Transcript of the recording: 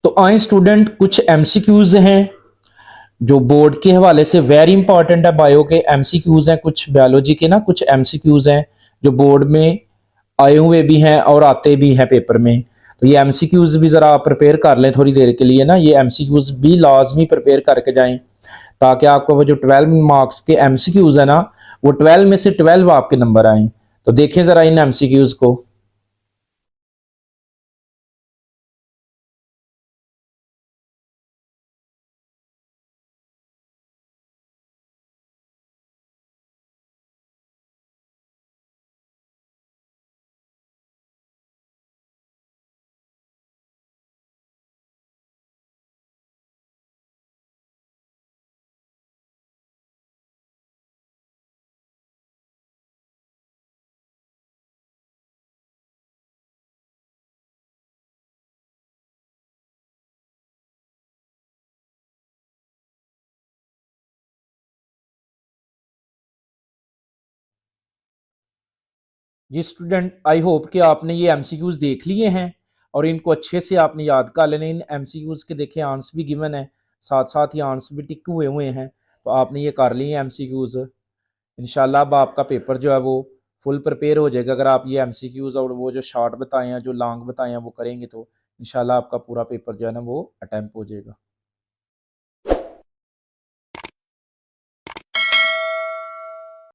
तो आए स्टूडेंट, कुछ एमसीक्यूज हैं जो बोर्ड के हवाले से वेरी इंपॉर्टेंट है। बायो के एमसीक्यूज हैं, कुछ बायोलॉजी के ना कुछ एमसीक्यूज हैं जो बोर्ड में आए हुए भी हैं और आते भी हैं पेपर में। तो ये एमसीक्यूज भी ज़रा आप प्रिपेयर कर लें थोड़ी देर के लिए ना, ये एमसीक्यूज भी लाजमी प्रिपेयर करके जाएं ताकि आपको वो जो 12 मार्क्स के एमसीक्यूज है ना, वो 12 में से 12 आपके नंबर आए। तो देखें ज़रा इन एमसीक्यूज को। जी स्टूडेंट, आई होप कि आपने ये एमसीक्यूज देख लिए हैं और इनको अच्छे से आपने याद कर लेना। इन एमसीक्यूज के देखें आंसर भी गिवन है, साथ साथ ही आंसर भी टिक हुए हुए हैं। तो आपने ये कर लिए एमसीक्यूज। इंशाल्लाह अब आपका पेपर जो है वो फुल प्रिपेयर हो जाएगा अगर आप ये एमसीक्यूज और वो जो शॉर्ट बताए हैं जो लॉन्ग बताए हैं वो करेंगे तो इंशाल्लाह आपका पूरा पेपर जो है ना वो अटेम्प्ट हो जाएगा।